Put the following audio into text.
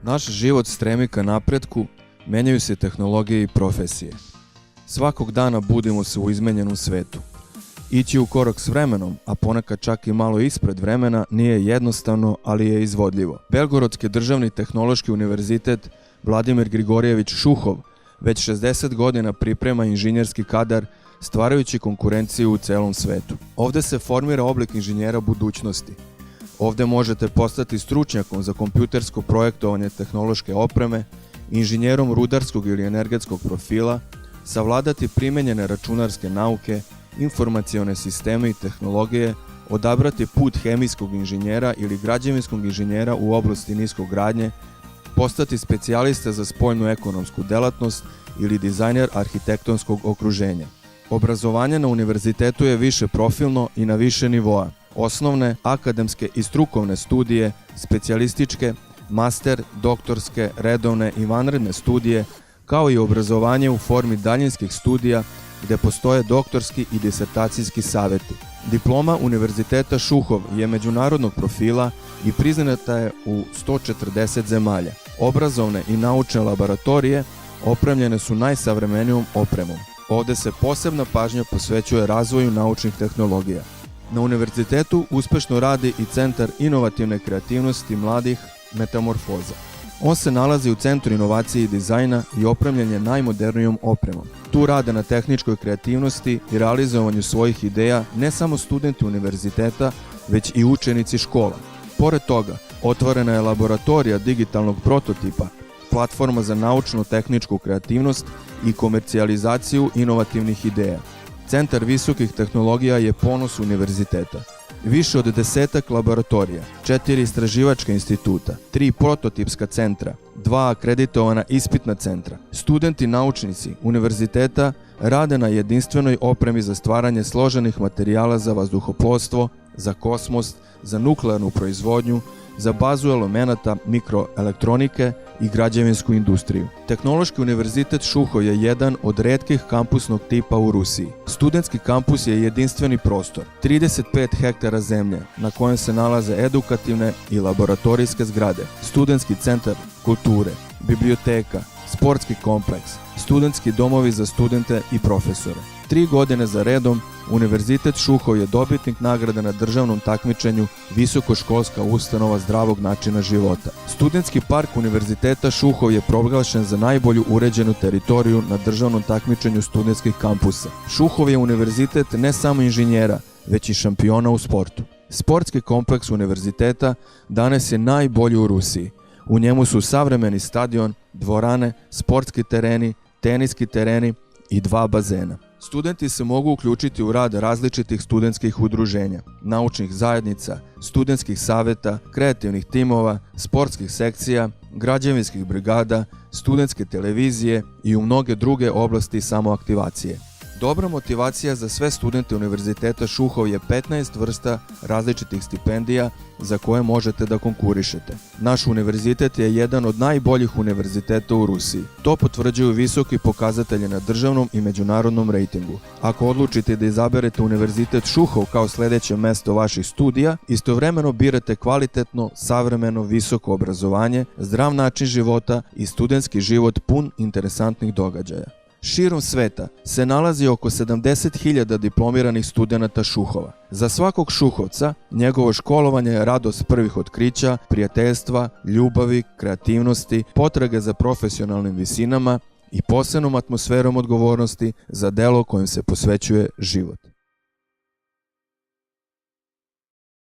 Naš život stremi ka napretku, menjaju se tehnologije i profesije. Svakog dana budimo se u izmenjenom svetu. Ići u korak s vremenom, a ponekad čak i malo ispred vremena, nije jednostavno, ali je izvodljivo. Belgorodski državni tehnološki univerzitet Vladimir Grigorjević Šuhov već 60 godina priprema inženjerski kadar, stvarajući konkurenciju u celom svetu. Ovde se formira oblik inženjera budućnosti. Ovde možete postati stručnjakom za kompjutersko projektovanje tehnološke opreme, inženjerom rudarskog ili energetskog profila, savladati primenjene računarske nauke, informacione sisteme i tehnologije, odabrati put hemijskog inženjera ili građevinskog inženjera u oblasti niskogradnje, postati specijalista za spoljnu ekonomsku delatnost ili dizajner arhitektonskog okruženja. Obrazovanje na univerzitetu je više profilno i na više nivoa. Osnovne, akademske i strukovne studije, specijalističke, master, doktorske, redovne i vanredne studije, kao i obrazovanje u formi daljinskih studija gde postoje doktorski i disertacijski saveti. Diploma Univerziteta Šuhov je međunarodnog profila i priznata je u 140 zemalja. Obrazovne i naučne laboratorije opremljene su najsavremenijom opremom. Ovde se posebna pažnja posvećuje razvoju naučnih tehnologija. Na univerzitetu uspešno radi i Centar inovativne kreativnosti mladih Metamorfoza. On se nalazi u Centru inovacije i dizajna i opremljen je najmodernijom opremom. Tu rade na tehničkoj kreativnosti i realizovanju svojih ideja ne samo studenti univerziteta, već i učenici škola. Pored toga, otvorena je laboratorija digitalnog prototipa, platforma za naučno-tehničku kreativnost i komercijalizaciju inovativnih ideja. Centar visokih tehnologija je ponos univerziteta. Više od 10 laboratorija, 4 istraživačka instituta, 3 prototipska centra, 2 akreditovana ispitna centra. Studenti naučnici univerziteta rade na jedinstvenoj opremi za stvaranje složenih materijala za vazduhoplovstvo, za kosmos, za nuklearnu proizvodnju, za bazu elemenata mikroelektronike i građevinsku industriju. Tehnološki univerzitet Šuhov je jedan od retkih kampusnog tipa u Rusiji. Studentski kampus je jedinstveni prostor, 35 hektara zemlje na kojem se nalaze edukativne i laboratorijske zgrade, studentski centar kulture, biblioteka, sportski kompleks, studentski domovi za studente i profesore. 3 godine za redom Univerzitet Šuhov je dobitnik nagrade na državnom takmičenju Visokoškolska ustanova zdravog načina života. Studentski park Univerziteta Šuhov je proglašen za najbolju uređenu teritoriju na državnom takmičenju studentskih kampusa. Šuhov je univerzitet ne samo inženjera, već i šampiona u sportu. Sportski kompleks univerziteta danas je najbolji u Rusiji. U njemu su savremeni stadion, dvorane, sportski tereni, teniski tereni i 2 bazena. Studenti se mogu uključiti u rad različitih studentskih udruženja, naučnih zajednica, studentskih saveta, kreativnih timova, sportskih sekcija, građevinskih brigada, studentske televizije i u mnoge druge oblasti samoaktivacije. Dobra motivacija za sve studente Univerziteta Šuhov je 15 vrsta različitih stipendija za koje možete da konkurišete. Naš univerzitet je jedan od najboljih univerziteta u Rusiji. To potvrđuju visoki pokazatelji na državnom i međunarodnom rejtingu. Ako odlučite da izaberete Univerzitet Šuhov kao sledeće mesto vaših studija, istovremeno birate kvalitetno, savremeno, visoko obrazovanje, zdrav način života i studentski život pun interesantnih događaja. Širom sveta se nalazi oko 70.000 diplomiranih studenata Šuhova. Za svakog Šuhovca njegovo školovanje je radost prvih otkrića, prijateljstva, ljubavi, kreativnosti, potrage za profesionalnim visinama i posebnom atmosferom odgovornosti za delo kojim se posvećuje život.